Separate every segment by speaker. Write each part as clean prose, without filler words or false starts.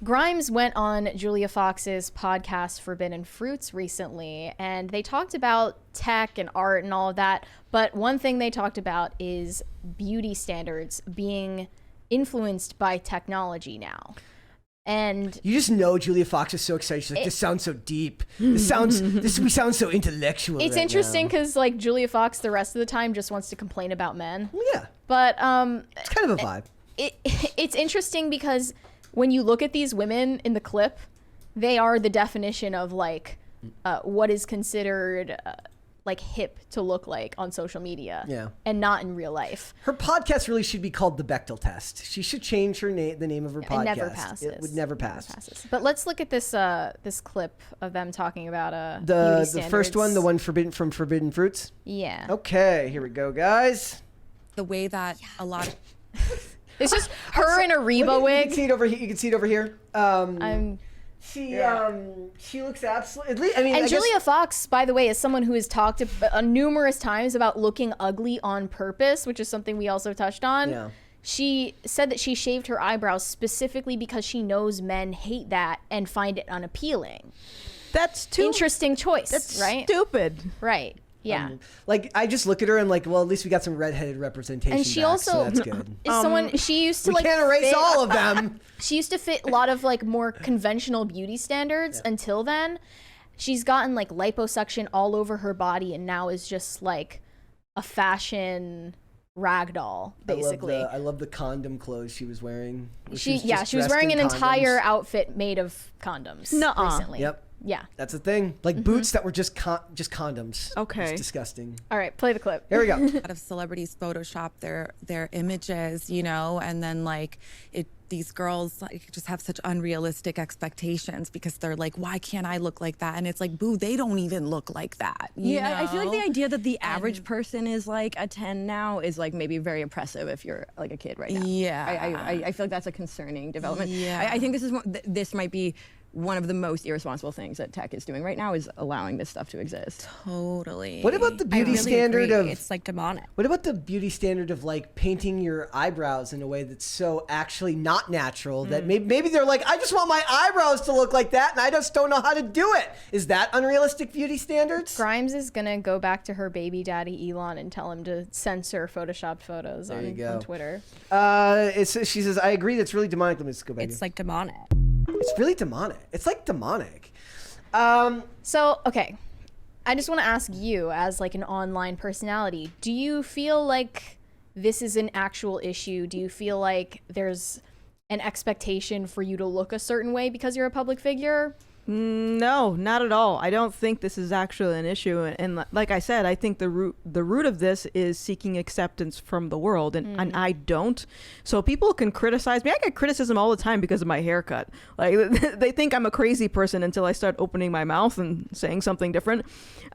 Speaker 1: Grimes went on Julia Fox's podcast Forbidden Fruits recently, and they talked about tech and art and all of that. But one thing they talked about is beauty standards being influenced by technology now. And
Speaker 2: you just know Julia Fox is so excited. She's like, this sounds so deep. We sound so intellectual.
Speaker 1: It's
Speaker 2: right
Speaker 1: interesting
Speaker 2: now.
Speaker 1: because like Julia Fox the rest of the time just wants to complain about men.
Speaker 2: Yeah.
Speaker 1: But
Speaker 2: it's kind of a vibe.
Speaker 1: It's interesting because when you look at these women in the clip, they are the definition of like what is considered like hip to look like on social media.
Speaker 2: Yeah.
Speaker 1: And not in real life.
Speaker 2: Her podcast really should be called The Bechdel Test. She should change the name of her podcast.
Speaker 1: It never passes.
Speaker 2: It would never pass.
Speaker 1: But let's look at this this clip of them talking about
Speaker 2: the first one, the one from Forbidden Fruits.
Speaker 1: Yeah.
Speaker 2: Okay, here we go, guys.
Speaker 3: The way that a lot of
Speaker 1: it's just her in a Reba wig.
Speaker 2: You can see it over here. You can see it over here. She looks absolutely. I mean,
Speaker 1: and Julia Fox, by the way, is someone who has talked numerous times about looking ugly on purpose, which is something we also touched on.
Speaker 2: Yeah.
Speaker 1: She said that she shaved her eyebrows specifically because she knows men hate that and find it unappealing.
Speaker 4: That's too
Speaker 1: interesting choice.
Speaker 4: That's
Speaker 1: right.
Speaker 4: Stupid.
Speaker 1: Right. Yeah.
Speaker 2: Like I just look at her and like, well, at least we got some redheaded representation.
Speaker 1: And she
Speaker 2: back,
Speaker 1: also
Speaker 2: so that's good.
Speaker 1: is someone she used to
Speaker 2: we
Speaker 1: like.
Speaker 2: Can't erase
Speaker 1: fit,
Speaker 2: all of them.
Speaker 1: She used to fit a lot of like more conventional beauty standards until then. She's gotten like liposuction all over her body and now is just like a fashion ragdoll basically.
Speaker 2: I love the condom clothes she was wearing.
Speaker 1: She was wearing an entire outfit made of condoms recently.
Speaker 2: Yep.
Speaker 1: Yeah.
Speaker 2: That's the thing. Like boots that were just condoms.
Speaker 4: Okay.
Speaker 2: It's disgusting.
Speaker 1: All right, play the clip.
Speaker 2: Here we go.
Speaker 3: a lot of celebrities Photoshop their images, you know, and then like these girls like just have such unrealistic expectations because they're like, why can't I look like that? And it's like, boo, they don't even look like that. You know?
Speaker 5: I feel like the idea that the average person is like a 10 now is like maybe very oppressive if you're like a kid right now.
Speaker 3: Yeah.
Speaker 5: I feel like that's a concerning development.
Speaker 3: Yeah.
Speaker 5: I think this might be one of the most irresponsible things that tech is doing right now is allowing this stuff to exist.
Speaker 3: Totally.
Speaker 2: What about the beauty
Speaker 3: I really
Speaker 2: standard
Speaker 3: agree.
Speaker 2: of
Speaker 3: It's like demonic.
Speaker 2: What about the beauty standard of like painting your eyebrows in a way that's so actually not natural that maybe they're like, I just want my eyebrows to look like that and I just don't know how to do it. Is that unrealistic beauty standards?
Speaker 1: Grimes is gonna go back to her baby daddy Elon and tell him to censor photoshopped photos on Twitter.
Speaker 2: She says, I agree, that's really demonic. Let me just go back.
Speaker 3: It's like demonic.
Speaker 2: It's really demonic. It's like demonic.
Speaker 1: So, okay. I just want to ask you as like an online personality, do you feel like this is an actual issue? Do you feel like there's an expectation for you to look a certain way because you're a public figure?
Speaker 4: No, not at all. I don't think this is actually an issue. And like I said, I think the root of this is seeking acceptance from the world, and I don't. So people can criticize me. I get criticism all the time because of my haircut. Like they think I'm a crazy person until I start opening my mouth and saying something different.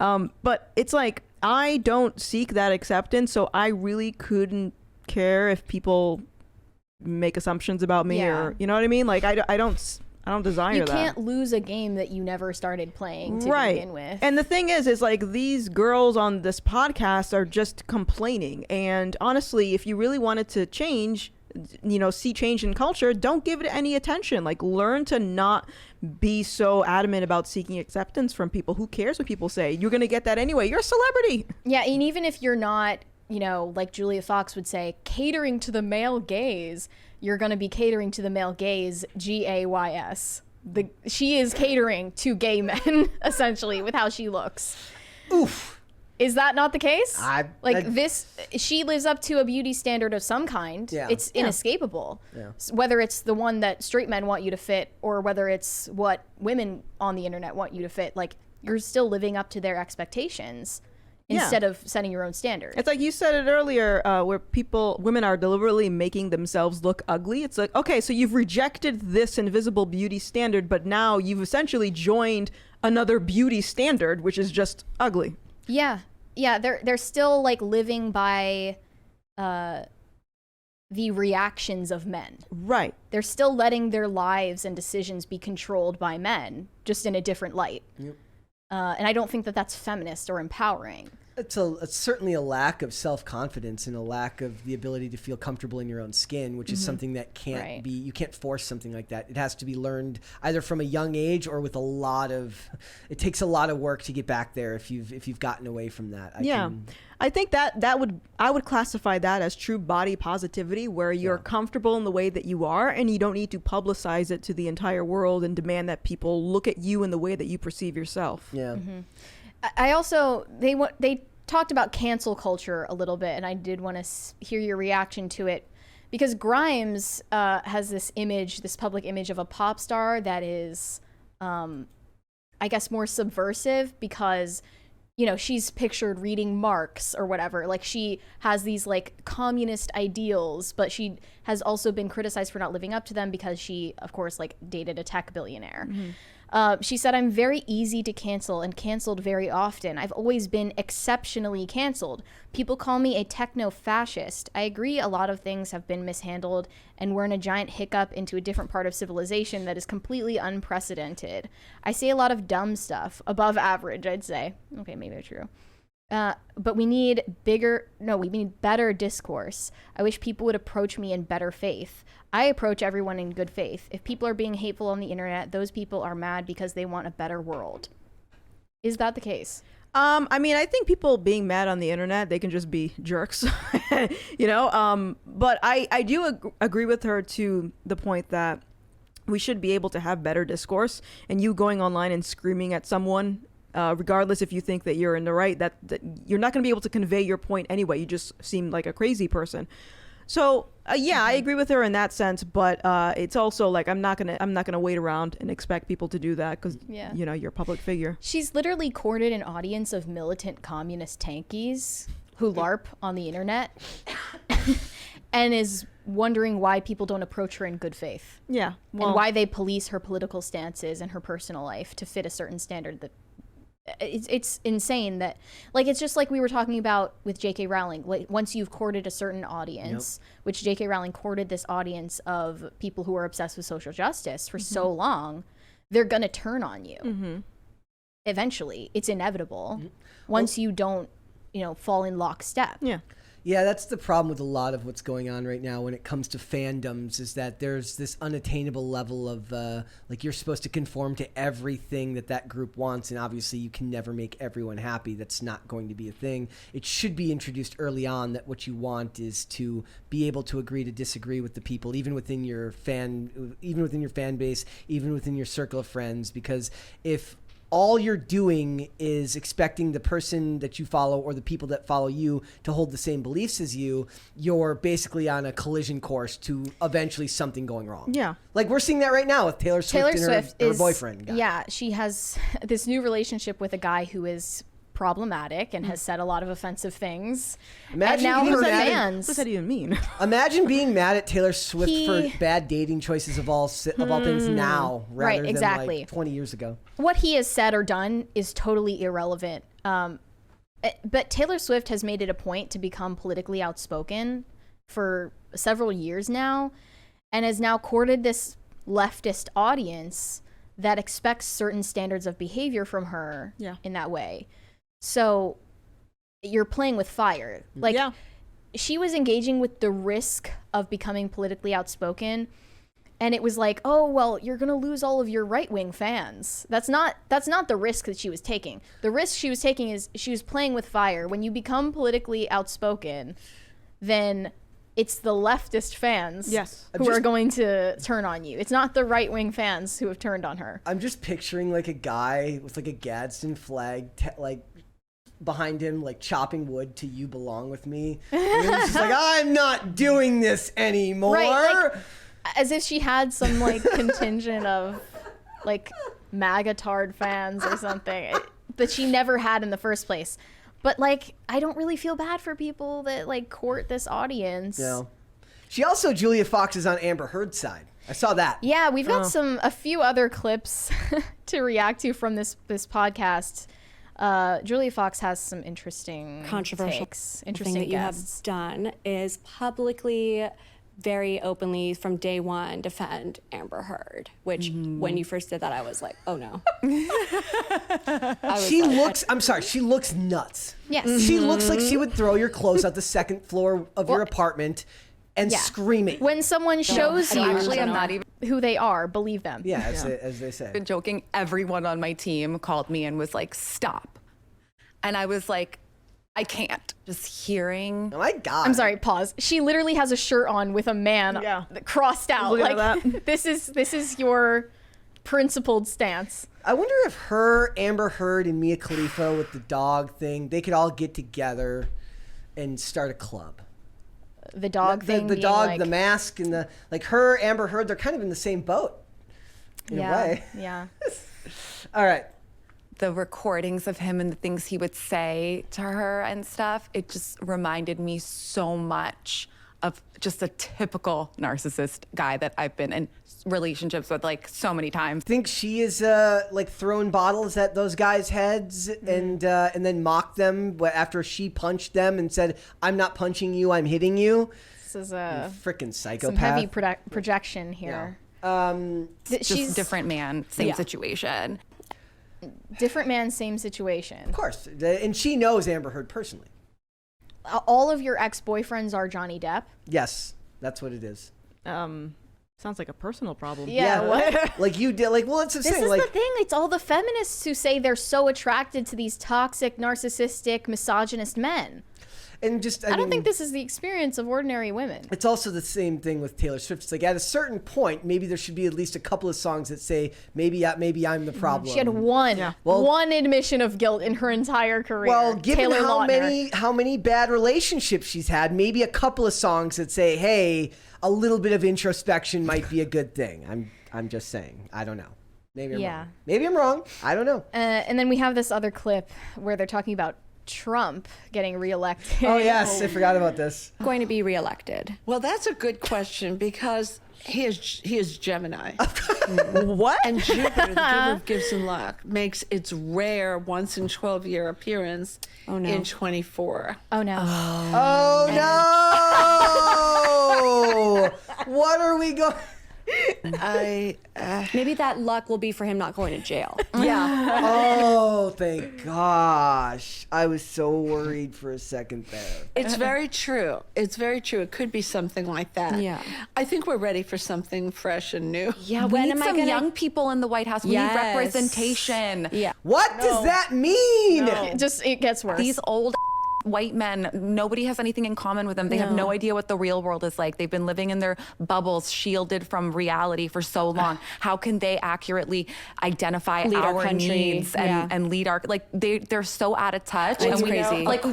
Speaker 4: But it's like I don't seek that acceptance, so I really couldn't care if people make assumptions about me or, you know what I mean? Like I don't desire that.
Speaker 1: You can't lose a game that you never started playing to begin with.
Speaker 4: And the thing is like these girls on this podcast are just complaining. And honestly, if you really wanted to change, you know, see change in culture, don't give it any attention. Like learn to not be so adamant about seeking acceptance from people. Who cares what people say? You're going to get that anyway. You're a celebrity.
Speaker 1: Yeah, and even if you're not, you know, like Julia Fox would say, catering to the male gaze, you're going to be catering to the male gaze, gays. She is catering to gay men, essentially, with how she looks.
Speaker 2: Oof.
Speaker 1: Is that not the case? She lives up to a beauty standard of some kind.
Speaker 2: Yeah.
Speaker 1: It's inescapable.
Speaker 2: Yeah.
Speaker 1: Whether it's the one that straight men want you to fit or whether it's what women on the internet want you to fit, like you're still living up to their expectations. Instead of setting your own standard.
Speaker 4: It's like you said it earlier, where women are deliberately making themselves look ugly. It's like, okay, so you've rejected this invisible beauty standard, but now you've essentially joined another beauty standard, which is just ugly.
Speaker 1: Yeah. They're still like living by the reactions of men.
Speaker 4: Right.
Speaker 1: They're still letting their lives and decisions be controlled by men, just in a different light. Yep. And I don't think that that's feminist or empowering.
Speaker 2: It's certainly a lack of self-confidence and a lack of the ability to feel comfortable in your own skin, which is something that can't be, you can't force something like that. It has to be learned either from a young age or with it takes a lot of work to get back there if you've gotten away from that.
Speaker 4: I think I would classify that as true body positivity, where you're comfortable in the way that you are and you don't need to publicize it to the entire world and demand that people look at you in the way that you perceive yourself.
Speaker 2: Yeah.
Speaker 1: I also, they talked about cancel culture a little bit, and I did want to hear your reaction to it, because Grimes has this public image of a pop star that is, I guess, more subversive, because, you know, she's pictured reading Marx or whatever. Like, she has these like communist ideals, but she has also been criticized for not living up to them because she, of course, like dated a tech billionaire. She said, "I'm very easy to cancel and canceled very often. I've always been exceptionally canceled. People call me a techno-fascist. I agree a lot of things have been mishandled, and we're in a giant hiccup into a different part of civilization that is completely unprecedented. I say a lot of dumb stuff, above average, I'd say." Okay, maybe that's true. "But we need better discourse. I wish people would approach me in better faith. I approach everyone in good faith. If people are being hateful on the internet, those people are mad because they want a better world." Is that the case?
Speaker 4: I mean, I think people being mad on the internet, they can just be jerks, you know? But I do agree with her to the point that we should be able to have better discourse, and you going online and screaming at someone, regardless if you think that you're in the right, that you're not going to be able to convey your point anyway. You just seem like a crazy person. So I agree with her in that sense, but it's also like I'm not gonna wait around and expect people to do that because you know, you're a public figure.
Speaker 1: She's literally courted an audience of militant communist tankies who LARP on the internet, and is wondering why people don't approach her in good faith.
Speaker 4: Yeah,
Speaker 1: and why they police her political stances and her personal life to fit a certain standard that. It's insane that, like, it's just like we were talking about with J.K. Rowling. Like, once you've courted a certain audience, which J.K. Rowling courted this audience of people who are obsessed with social justice for so long, they're gonna turn on you. Eventually, it's inevitable. Once you don't, you know, fall in lockstep.
Speaker 2: Yeah, that's the problem with a lot of what's going on right now when it comes to fandoms, is that there's this unattainable level of, like, you're supposed to conform to everything that group wants, and obviously you can never make everyone happy. That's not going to be a thing. It should be introduced early on that what you want is to be able to agree to disagree with the people, even within your fan base, even within your circle of friends, because if all you're doing is expecting the person that you follow or the people that follow you to hold the same beliefs as you, you're basically on a collision course to eventually something going wrong.
Speaker 4: Yeah.
Speaker 2: Like, we're seeing that right now with Taylor Swift and her boyfriend guy.
Speaker 1: Yeah, she has this new relationship with a guy who is problematic and has said a lot of offensive things.
Speaker 2: Imagine
Speaker 1: and now her
Speaker 2: fans.
Speaker 4: What does that even mean?
Speaker 2: Imagine being mad at Taylor Swift for bad dating choices of all things now, rather than like 20 years ago.
Speaker 1: What he has said or done is totally irrelevant. But Taylor Swift has made it a point to become politically outspoken for several years now, and has now courted this leftist audience that expects certain standards of behavior from her in that way. So you're playing with fire. Like, she was engaging with the risk of becoming politically outspoken, and it was like, oh, well, you're going to lose all of your right-wing fans. That's not the risk that she was taking. The risk she was taking is she was playing with fire. When you become politically outspoken, then it's the leftist fans who are going to turn on you. It's not the right-wing fans who have turned on her.
Speaker 2: I'm just picturing like a guy with like a Gadsden flag behind him, like chopping wood to "You Belong With Me." And he's just like, I'm not doing this anymore.
Speaker 1: Right, like, as if she had some like contingent of like MAGA-tard fans or something that she never had in the first place. But like, I don't really feel bad for people that like court this audience.
Speaker 2: Yeah. She also, Julia Fox is on Amber Heard's side. I saw that.
Speaker 1: Yeah, we've got a few other clips to react to from this podcast. Julia Fox has some interesting
Speaker 6: controversial
Speaker 1: takes.
Speaker 6: thing that you have done is publicly very openly from day one defend Amber Heard, which when you first did that, I was like, oh no.
Speaker 2: She looks nuts.
Speaker 1: Yes.
Speaker 2: She looks like she would throw your clothes out the second floor of your apartment and scream it.
Speaker 1: When someone shows you
Speaker 3: Actually, I'm not even
Speaker 1: who they are, believe them.
Speaker 2: Yeah, as they say.
Speaker 3: joking. Everyone on my team called me and was like, stop. And I was like, I can't. Just hearing.
Speaker 2: Oh my God.
Speaker 1: I'm sorry, pause. She literally has a shirt on with a man crossed out.
Speaker 4: Look at
Speaker 1: Like
Speaker 4: that.
Speaker 1: this is your principled stance.
Speaker 2: I wonder if her, Amber Heard, and Mia Khalifa with the dog thing, they could all get together and start a club.
Speaker 1: The dog thing.
Speaker 2: The
Speaker 1: being
Speaker 2: dog,
Speaker 1: like,
Speaker 2: the mask, and the her, Amber Heard, they're kind of in the same boat in a way.
Speaker 1: Yeah.
Speaker 2: All right.
Speaker 3: The recordings of him and the things he would say to her and stuff, it just reminded me so much of just a typical narcissist guy that I've been in relationships with like so many times.
Speaker 2: Think she is like throwing bottles at those guys' heads and then mocked them after she punched them and said, "I'm not punching you, I'm hitting you."
Speaker 1: This is a
Speaker 2: Freaking psychopath.
Speaker 1: some heavy projection here.
Speaker 3: Just different man, same situation.
Speaker 1: Different man, same situation.
Speaker 2: Of course. And she knows Amber Heard personally.
Speaker 1: All of your ex-boyfriends are Johnny Depp.
Speaker 2: Yes, that's what it is.
Speaker 4: Sounds like a personal problem.
Speaker 1: Yeah, what?
Speaker 2: Like you did. Like, well, it's the
Speaker 1: This
Speaker 2: thing.
Speaker 1: is
Speaker 2: Like,
Speaker 1: the thing. It's all the feminists who say they're so attracted to these toxic, narcissistic, misogynist men.
Speaker 2: and just
Speaker 1: I don't think this is the experience of ordinary women.
Speaker 2: It's also the same thing with Taylor Swift. It's like at a certain point, maybe there should be at least a couple of songs that say, maybe I'm the problem.
Speaker 1: She had one admission of guilt in her entire career.
Speaker 2: Well, given
Speaker 1: Taylor Lautner.
Speaker 2: how many bad relationships she's had, maybe a couple of songs that say, hey, a little bit of introspection might be a good thing. I'm just saying. I don't know. Maybe I'm wrong. Maybe I'm wrong. I don't know.
Speaker 1: And then we have this other clip where they're talking about Trump getting reelected.
Speaker 2: Oh, yes. I forgot about this.
Speaker 6: Going to be reelected.
Speaker 7: Well, that's a good question because he is Gemini.
Speaker 4: What?
Speaker 7: And Jupiter, the giver of gifts and luck, makes its rare once in 12-year appearance in 24.
Speaker 1: Oh, no.
Speaker 2: Oh, no. What are we going...
Speaker 6: Maybe that luck will be for him not going to jail.
Speaker 1: Yeah.
Speaker 2: Oh, thank gosh. I was so worried for a second there.
Speaker 7: It's very true. It's very true. It could be something like that.
Speaker 6: Yeah.
Speaker 7: I think we're ready for something fresh and new.
Speaker 3: Yeah,
Speaker 6: When
Speaker 3: we
Speaker 6: am
Speaker 3: need
Speaker 6: I
Speaker 3: some
Speaker 6: gonna-
Speaker 3: young people in the White House. We
Speaker 6: Yes.
Speaker 3: need representation.
Speaker 6: Yeah.
Speaker 2: What does that mean?
Speaker 1: It gets worse.
Speaker 3: These old white men, nobody has anything in common with them. They have no idea what the real world is like. They've been living in their bubbles, shielded from reality for so long. How can they accurately identify
Speaker 6: Lead our
Speaker 3: our
Speaker 6: country.
Speaker 3: needs and lead our, like they're so out of touch.
Speaker 6: It's
Speaker 3: and we
Speaker 6: crazy.
Speaker 3: like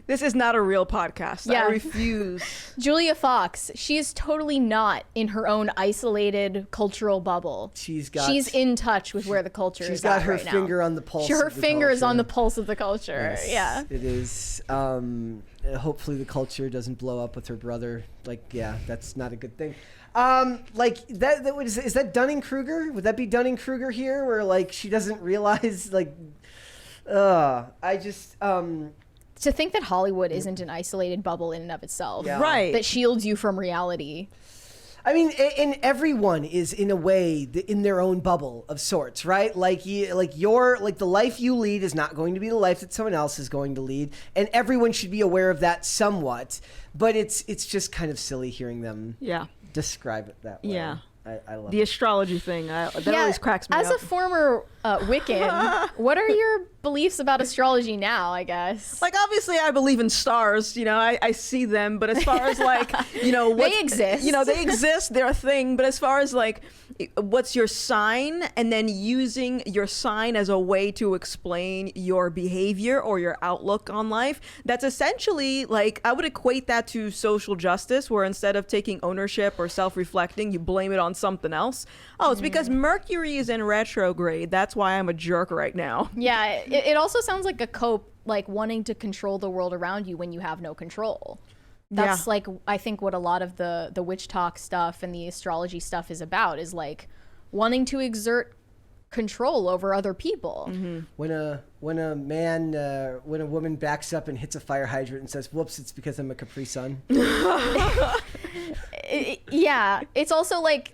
Speaker 4: This is not a real podcast.
Speaker 1: Yeah.
Speaker 4: I refuse.
Speaker 1: Julia Fox, she is totally not in her own isolated cultural bubble.
Speaker 2: She's
Speaker 1: in touch with where the culture is.
Speaker 2: She's got
Speaker 1: at
Speaker 2: her
Speaker 1: right now.
Speaker 2: finger on the pulse.
Speaker 1: Her
Speaker 2: of the
Speaker 1: finger is on the
Speaker 2: culture.
Speaker 1: pulse of the culture.
Speaker 2: Yes,
Speaker 1: Yeah.
Speaker 2: it is. Hopefully the culture doesn't blow up with her brother. Like, yeah, that's not a good thing. Like is that Dunning-Kruger? Would that be Dunning-Kruger here, where like she doesn't realize like, I just
Speaker 1: To think that Hollywood isn't an isolated bubble in and of itself.
Speaker 2: Yeah.
Speaker 4: Right.
Speaker 1: That shields you from reality.
Speaker 2: I mean, and everyone is in a way in their own bubble of sorts, right? Like the life you lead is not going to be the life that someone else is going to lead, and everyone should be aware of that somewhat. But it's just kind of silly hearing them describe it that way.
Speaker 4: Yeah.
Speaker 2: I love
Speaker 4: The
Speaker 2: it.
Speaker 4: astrology thing, that always cracks me
Speaker 1: As
Speaker 4: up.
Speaker 1: a former Wiccan, what are your beliefs about astrology now, I guess?
Speaker 4: Like, obviously, I believe in stars. You know, I see them. But as far as like, you know,
Speaker 1: They exist.
Speaker 4: You know, they exist. They're a thing. But as far as like, what's your sign, and then using your sign as a way to explain your behavior or your outlook on life, that's essentially like, I would equate that to social justice, where instead of taking ownership or self-reflecting, you blame it on something else. Oh, it's because Mercury is in retrograde. That's why I'm a jerk right now.
Speaker 1: Yeah, it also sounds like a cope, like wanting to control the world around you when you have no control. That's like, I think what a lot of the witch talk stuff and the astrology stuff is about, is like wanting to exert control over other people.
Speaker 2: When a woman backs up and hits a fire hydrant and says, "Whoops, it's because I'm a Capri Sun."
Speaker 1: Yeah, it's also like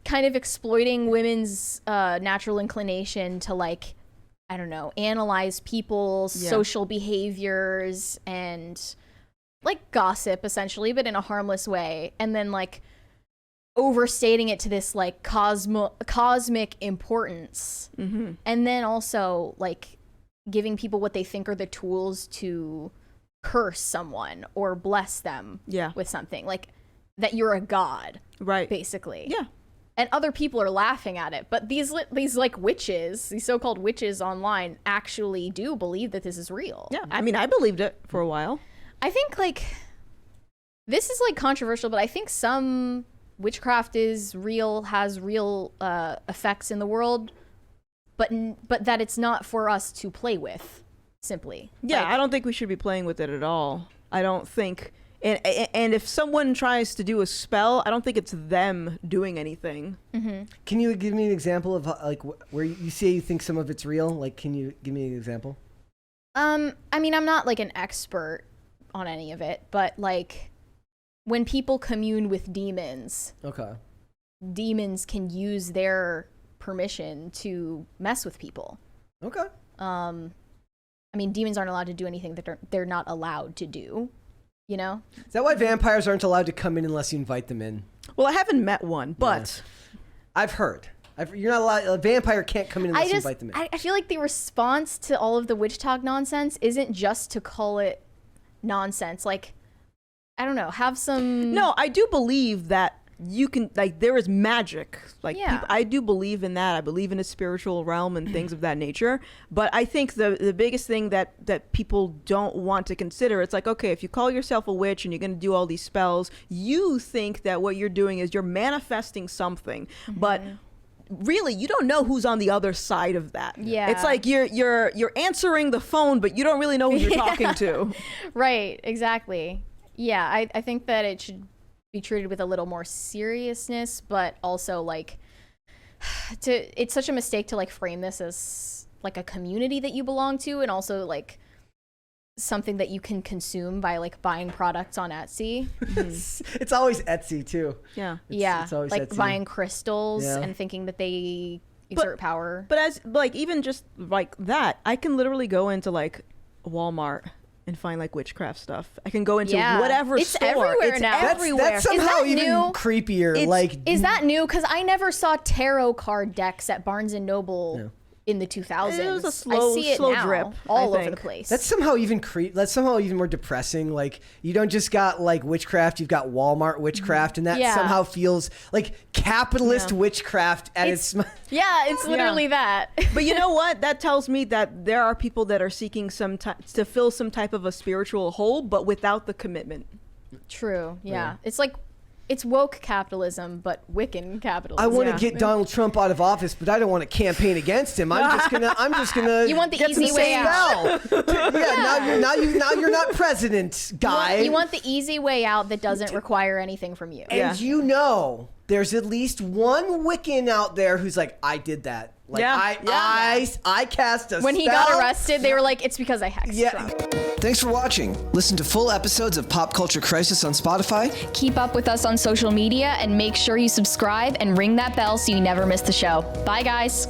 Speaker 1: kind of exploiting women's natural inclination to like, I don't know, analyze people's social behaviors and like gossip essentially, but in a harmless way, and then like overstating it to this like cosmic importance, and then also like giving people what they think are the tools to curse someone or bless them with something, like that you're a god,
Speaker 4: Right.
Speaker 1: basically.
Speaker 4: Yeah.
Speaker 1: And other people are laughing at it, but these like witches, these so-called witches online, actually do believe that this is real.
Speaker 4: Yeah. I mean, I believed it for a while.
Speaker 1: I think like this is like controversial, but I think some witchcraft is real, has real effects in the world, but that it's not for us to play with, simply.
Speaker 4: Yeah,
Speaker 1: Like,
Speaker 4: I don't think we should be playing with it at all. I don't think, and if someone tries to do a spell, I don't think it's them doing anything.
Speaker 2: Can you give me an example of like where you say you think some of it's real? Like, can you give me an example?
Speaker 1: I mean, I'm not like an expert on any of it, but like when people commune with demons, demons can use their permission to mess with people. I mean, demons aren't allowed to do anything that they're not allowed to do, you know?
Speaker 2: Is that why vampires aren't allowed to come in unless you invite them in?
Speaker 4: Well, I haven't met one, but
Speaker 2: I've heard. You're not allowed. A vampire can't come in unless you invite them in.
Speaker 1: I feel like the response to all of the witch talk nonsense isn't just to call it nonsense. Like, I don't know, have some...
Speaker 4: No, I do believe that you can, like, there is magic. Like, I do believe in that. I believe in a spiritual realm and things of that nature. But I think the biggest thing that people don't want to consider, it's like, okay, if you call yourself a witch and you're going to do all these spells, you think that what you're doing is you're manifesting something. But really, you don't know who's on the other side of that.
Speaker 1: Yeah.
Speaker 4: It's like you're answering the phone, but you don't really know who you're talking to.
Speaker 1: Right, exactly. Yeah, I think that it should be treated with a little more seriousness, but also like it's such a mistake to like frame this as like a community that you belong to, and also like something that you can consume by like buying products on Etsy.
Speaker 2: It's always Etsy too.
Speaker 4: Yeah.
Speaker 2: It's always
Speaker 1: like
Speaker 2: Etsy.
Speaker 1: buying crystals and thinking that they exert power.
Speaker 4: But as like even just like that, I can literally go into like Walmart and find like witchcraft stuff. I can go into whatever
Speaker 1: it's
Speaker 4: store.
Speaker 1: Everywhere now.
Speaker 4: Everywhere.
Speaker 2: That's somehow
Speaker 1: that
Speaker 2: even
Speaker 1: new?
Speaker 2: creepier.
Speaker 1: Is that new? Because I never saw tarot card decks at Barnes and Noble in the 2000s.
Speaker 4: It was a
Speaker 1: I
Speaker 4: slow
Speaker 1: see it now,
Speaker 4: drip
Speaker 1: all
Speaker 4: I
Speaker 1: over the
Speaker 4: think.
Speaker 1: place.
Speaker 2: That's somehow even That's somehow even more depressing. Like, you don't just got like witchcraft, you've got Walmart witchcraft, and that somehow feels like capitalist witchcraft at its.
Speaker 1: Yeah, it's literally that.
Speaker 4: But you know what? That tells me that there are people that are seeking to fill some type of a spiritual hole, but without the commitment.
Speaker 1: True. Yeah. It's like it's woke capitalism, but Wiccan capitalism.
Speaker 2: I want to get Donald Trump out of office, but I don't want to campaign against him. I'm just gonna.
Speaker 1: You want the
Speaker 2: get
Speaker 1: easy
Speaker 2: some
Speaker 1: way out.
Speaker 2: Now you're not president, guy.
Speaker 1: You want the easy way out that doesn't require anything from you.
Speaker 2: And you know, there's at least one Wiccan out there who's like, I did that. Like, I cast a
Speaker 1: When
Speaker 2: spell.
Speaker 1: he got arrested, they were like, it's because I hexed Trump.
Speaker 2: Thanks for watching. Listen to full episodes of Pop Culture Crisis on Spotify.
Speaker 1: Keep up with us on social media and make sure you subscribe and ring that bell so you never miss the show. Bye, guys.